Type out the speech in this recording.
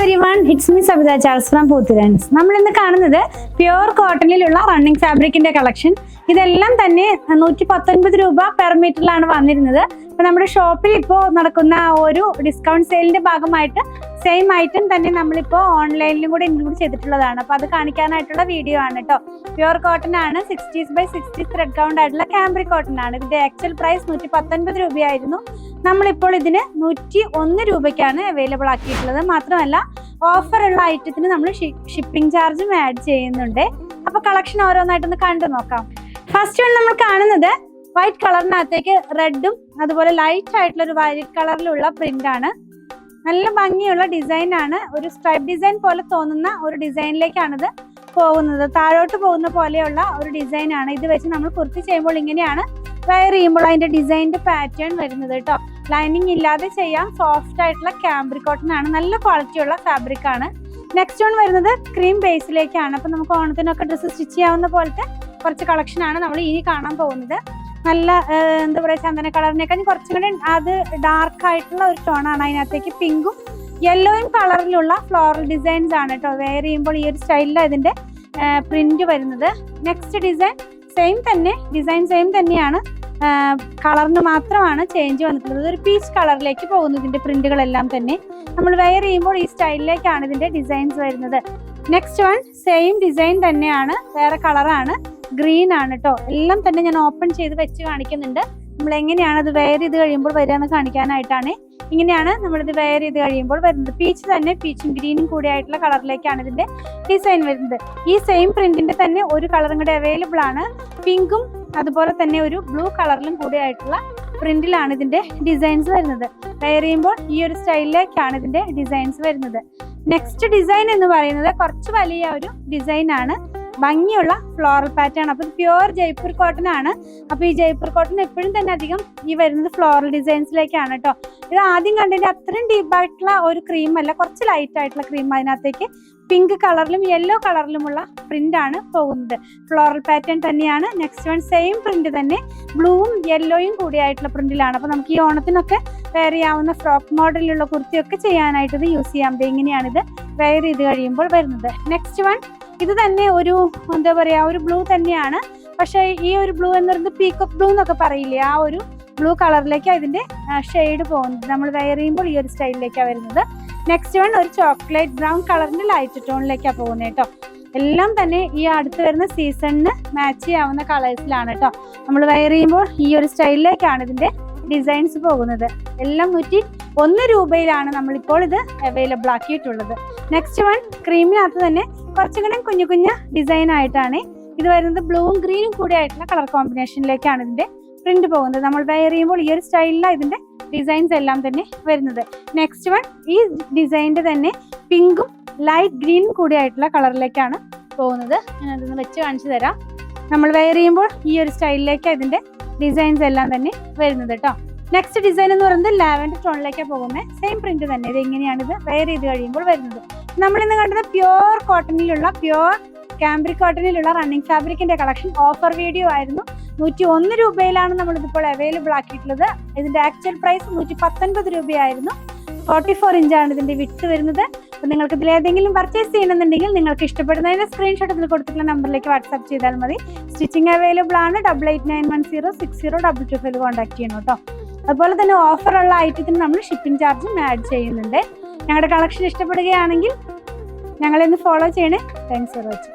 everyone, it's me Sabitha Charles from Poothirans. നമ്മൾ ഇന്ന് കാണുന്നത് പ്യുവർ കോട്ടണിലുള്ള റണ്ണിംഗ് ഫാബ്രിക്കിന്റെ കളക്ഷൻ. ഇതെല്ലാം തന്നെ 119 രൂപ പെർ മീറ്ററിലാണ് വന്നിരുന്നത്. അപ്പോൾ നമ്മുടെ ഷോപ്പിൽ ഇപ്പോൾ നടക്കുന്ന ഒരു ഡിസ്കൗണ്ട് സെയിലിന്റെ ഭാഗമായിട്ട് സെയിം ഐറ്റം തന്നെ നമ്മളിപ്പോൾ ഓൺലൈനിലും കൂടെ ഇൻക്ലൂഡ് ചെയ്തിട്ടുള്ളതാണ്. അപ്പോൾ അത് കാണിക്കാനായിട്ടുള്ള വീഡിയോ ആണ് കേട്ടോ. പ്യുവർ കോട്ടൺ ആണ്, 60x60 ത്രെഡ് കൗണ്ട് ആയിട്ടുള്ള ക്യാമ്പ്രിക് കോട്ടൺ ആണ്. ഇതിന്റെ ആക്ച്വൽ പ്രൈസ് 119 രൂപയായിരുന്നു. നമ്മളിപ്പോൾ ഇതിന് 101 രൂപയ്ക്കാണ് അവൈലബിൾ ആക്കിയിട്ടുള്ളത്. മാത്രമല്ല ഓഫർ ഉള്ള ഐറ്റത്തിന് നമ്മൾ ഷിപ്പിംഗ് ചാർജും ആഡ് ചെയ്യുന്നുണ്ട്. അപ്പൊ കളക്ഷൻ ഓരോന്നായിട്ടൊന്ന് കണ്ടു നോക്കാം. ഫസ്റ്റ് വൺ നമ്മൾ കാണുന്നത് വൈറ്റ് കളറിനകത്തേക്ക് റെഡും അതുപോലെ ലൈറ്റ് ആയിട്ടുള്ള ഒരു വൈറ്റ് കളറിലുള്ള പ്രിന്റ് ആണ്. നല്ല ഭംഗിയുള്ള ഡിസൈൻ ആണ്. ഒരു സ്ട്രൈപ്പ് ഡിസൈൻ പോലെ തോന്നുന്ന ഒരു ഡിസൈനിലേക്കാണിത് പോകുന്നത്. താഴോട്ട് പോകുന്ന പോലെയുള്ള ഒരു ഡിസൈൻ ആണ്. ഇത് വെച്ച് നമ്മൾ കുർത്തി ചെയ്യുമ്പോൾ ഇങ്ങനെയാണ് വെയർ ചെയ്യുമ്പോൾ അതിന്റെ ഡിസൈനിന്റെ പാറ്റേൺ വരുന്നത് കേട്ടോ. ലൈനിങ് ഇല്ലാതെ ചെയ്യാം. സോഫ്റ്റ് ആയിട്ടുള്ള ക്യാമ്പ്രിക് കോട്ടൺ ആണ്. നല്ല ക്വാളിറ്റി ഉള്ള ഫാബ്രിക് ആണ്. നെക്സ്റ്റ് വൺ വരുന്നത് ക്രീം ബേസിലേക്കാണ്. അപ്പൊ നമുക്ക് ഓണത്തിനൊക്കെ ഡ്രസ്സ് സ്റ്റിച്ച് ചെയ്യാവുന്ന പോലത്തെ കുറച്ച് കളക്ഷൻ ആണ് നമ്മൾ ഇനി കാണാൻ പോകുന്നത്. നല്ല എന്താ പറയുക, ചന്ദന കളറിനേക്കാൾ കുറച്ചും കൂടെ അത് ഡാർക്ക് ആയിട്ടുള്ള ഒരു ടോണാണ്. അതിനകത്തേക്ക് പിങ്കും യെല്ലോയും കളറിലുള്ള ഫ്ലോറൽ ഡിസൈൻസ് ആണ് കേട്ടോ. വെയർ ചെയ്യുമ്പോൾ ഈ ഒരു സ്റ്റൈലിലാണ് ഇതിന്റെ പ്രിന്റ് വരുന്നത്. നെക്സ്റ്റ് ഡിസൈൻ സെയിം തന്നെ, ഡിസൈൻ സെയിം തന്നെയാണ്, കളറിന് മാത്രമാണ് ചേഞ്ച് വന്നിട്ടുള്ളത്. ഒരു പീച്ച് കളറിലേക്ക് പോകുന്നു ഇതിന്റെ പ്രിന്റുകളെല്ലാം തന്നെ. നമ്മൾ വെയർ ചെയ്യുമ്പോൾ ഈ സ്റ്റൈലിലേക്കാണ് ഇതിന്റെ ഡിസൈൻസ് വരുന്നത്. നെക്സ്റ്റ് വൺ സെയിം ഡിസൈൻ തന്നെയാണ്, വേറെ കളറാണ്, ഗ്രീൻ ആണ് കേട്ടോ. എല്ലാം തന്നെ ഞാൻ ഓപ്പൺ ചെയ്ത് വെച്ച് കാണിക്കുന്നുണ്ട്. നമ്മൾ എങ്ങനെയാണ് ഇത് വെയർ ചെയ്ത് കഴിയുമ്പോൾ വരിക എന്ന് കാണിക്കാനായിട്ടാണ്. ഇങ്ങനെയാണ് നമ്മളിത് വെയർ ചെയ്ത് കഴിയുമ്പോൾ വരുന്നത്. പീച്ച് തന്നെ, പീച്ചും ഗ്രീനും കൂടി ആയിട്ടുള്ള കളറിലേക്കാണ് ഇതിന്റെ ഡിസൈൻ വരുന്നത്. ഈ സെയിം പ്രിന്റിന്റെ തന്നെ ഒരു കളറും കൂടെ അവൈലബിൾ ആണ്. പിങ്കും അതുപോലെ തന്നെ ഒരു ബ്ലൂ കളറിലും കൂടി ആയിട്ടുള്ള പ്രിന്റിലാണ് ഇതിന്റെ ഡിസൈൻസ് വരുന്നത്. വെയർ ചെയ്യുമ്പോൾ ഈ ഒരു സ്റ്റൈലിലേക്കാണ് ഇതിന്റെ ഡിസൈൻസ് വരുന്നത്. നെക്സ്റ്റ് ഡിസൈൻ എന്ന് പറയുന്നത് കുറച്ച് വലിയ ഒരു ഡിസൈൻ ആണ്. ഭംഗിയുള്ള ഫ്ലോറൽ പാറ്റേൺ. അപ്പൊ പ്യുവർ ജയ്പൂർ കോട്ടൺ ആണ്. അപ്പൊ ഈ ജയ്പൂർ കോട്ടൺ എപ്പോഴും തന്നെ അധികം ഈ വരുന്നത് ഫ്ലോറൽ ഡിസൈൻസിലേക്കാണ് കേട്ടോ. ഇത് ആദ്യം കണ്ടതിന്റെ അത്രയും ഡീപ്പായിട്ടുള്ള ഒരു ക്രീം അല്ല, കുറച്ച് ലൈറ്റ് ആയിട്ടുള്ള ക്രീം. അതിനകത്തേക്ക് പിങ്ക് കളറിലും യെല്ലോ കളറിലുമുള്ള പ്രിന്റ് ആണ് പോകുന്നത്. ഫ്ലോറൽ പാറ്റേൺ തന്നെയാണ്. നെക്സ്റ്റ് വൺ സെയിം പ്രിന്റ് തന്നെ, ബ്ലൂവും യെല്ലോയും കൂടിയായിട്ടുള്ള പ്രിന്റിലാണ്. അപ്പൊ നമുക്ക് ഈ ഓണത്തിനൊക്കെ വെയർ ചെയ്യാവുന്ന ഫ്രോക്ക് മോഡലിലുള്ള കുർത്തിയൊക്കെ ചെയ്യാനായിട്ട് ഇത് യൂസ് ചെയ്യാം. ഇങ്ങനെയാണ് ഇത് വെയർ ചെയ്ത് കഴിയുമ്പോൾ വരുന്നത്. നെക്സ്റ്റ് വൺ ഇത് തന്നെ ഒരു എന്താ പറയാ, ഒരു ബ്ലൂ തന്നെയാണ്. പക്ഷെ ഈ ഒരു ബ്ലൂ എന്ന് പറയുന്നത് പീക്കോക്ക് ബ്ലൂ എന്നൊക്കെ പറയില്ലേ, ആ ഒരു ബ്ലൂ കളറിലേക്ക് ഇതിന്റെ ഷെയ്ഡ് പോകുന്നത്. നമ്മൾ വെയർ ചെയ്യുമ്പോൾ ഈ ഒരു സ്റ്റൈലിലേക്കാണ് വരുന്നത്. നെക്സ്റ്റ് വൺ ഒരു ചോക്ലേറ്റ് ബ്രൗൺ കളറിന്റെ ലൈറ്റ് ടോണിലേക്കാണ് പോകുന്നത് കേട്ടോ. എല്ലാം തന്നെ ഈ അടുത്ത് വരുന്ന സീസണിന് മാച്ച് ചെയ്യാവുന്ന കളേഴ്സിലാണ് കേട്ടോ. നമ്മൾ വെയർ ചെയ്യുമ്പോൾ ഈ ഒരു സ്റ്റൈലിലേക്കാണ് ഇതിന്റെ ഡിസൈൻസ് പോകുന്നത്. എല്ലാം 101 രൂപയിലാണ് നമ്മളിപ്പോൾ ഇത് അവൈലബിൾ ആക്കിയിട്ടുള്ളത്. നെക്സ്റ്റ് വൺ ക്രീമിനകത്ത് തന്നെ കുറച്ചും കൂടെ കുഞ്ഞു കുഞ്ഞു ഡിസൈൻ ആയിട്ടാണ് ഇത് വരുന്നത്. ബ്ലൂവും ഗ്രീനും കൂടി ആയിട്ടുള്ള കളർ കോമ്പിനേഷനിലേക്കാണ് ഇതിന്റെ പ്രിന്റ് പോകുന്നത്. നമ്മൾ വെയർ ചെയ്യുമ്പോൾ ഈ ഒരു സ്റ്റൈലിലാണ് ഇതിന്റെ ഡിസൈൻസ് എല്ലാം തന്നെ വരുന്നത്. നെക്സ്റ്റ് വൺ ഈ ഡിസൈനിന്റെ തന്നെ പിങ്കും ലൈറ്റ് ഗ്രീനും കൂടി ആയിട്ടുള്ള കളറിലേക്കാണ് പോകുന്നത്. ഞാൻ അതൊന്ന് വെച്ച് കാണിച്ചു തരാം. നമ്മൾ വെയർ ചെയ്യുമ്പോൾ ഈ ഒരു സ്റ്റൈലിലേക്കാണ് ഇതിന്റെ ഡിസൈൻസ് എല്ലാം തന്നെ വരുന്നത് കേട്ടോ. നെക്സ്റ്റ് ഡിസൈൻ എന്ന് പറയുന്നത് ലാവൻഡർ ടോണിലേക്കാണ് പോകുന്നത്. സെയിം പ്രിന്റ് തന്നെ. ഇത് എങ്ങനെയാണ് ഇത് വെയർ ചെയ്ത് കഴിയുമ്പോൾ വരുന്നത്. നമ്മളിന്ന് കണ്ടത് പ്യുവർ കോട്ടണിലുള്ള, പ്യുവർ ക്യാമ്പ്രിക് കോട്ടണിലുള്ള റണ്ണിങ് ഫാബ്രിക്കിന്റെ കളക്ഷൻ ഓഫർ വീഡിയോ ആയിരുന്നു. 101 രൂപയിലാണ് നമ്മളിതിപ്പോൾ അവൈലബിൾ ആക്കിയിട്ടുള്ളത്. ഇതിന്റെ ആക്ച്വൽ പ്രൈസ് 119 രൂപയായിരുന്നു. 44 ഇഞ്ചാണ് ഇതിന്റെ വിട്ട് വരുന്നത്. അപ്പോൾ നിങ്ങൾക്ക് ഇതിൽ ഏതെങ്കിലും പർച്ചേസ് ചെയ്യണമെന്നുണ്ടെങ്കിൽ നിങ്ങൾക്ക് ഇഷ്ടപ്പെടുന്നതിന്റെ സ്ക്രീൻഷോട്ട് ഇതിൽ കൊടുത്തിട്ടുള്ള നമ്പറിലേക്ക് വാട്സ്ആപ്പ് ചെയ്താൽ മതി. സ്റ്റിച്ചിങ് അവൈലബിൾ ആണ്. 8891060225 കോൺടാക്ട് ചെയ്യണം കേട്ടോ. അതുപോലെ തന്നെ ഓഫറുള്ള ഐറ്റത്തിന് നമ്മൾ ഷിപ്പിംഗ് ചാർജും ആഡ് ചെയ്യുന്നുണ്ട്. ഞങ്ങളുടെ കളക്ഷൻ ഇഷ്ടപ്പെടുകയാണെങ്കിൽ ഞങ്ങളെ ഒന്ന് ഫോളോ ചെയ്യണേ. Thanks for watching.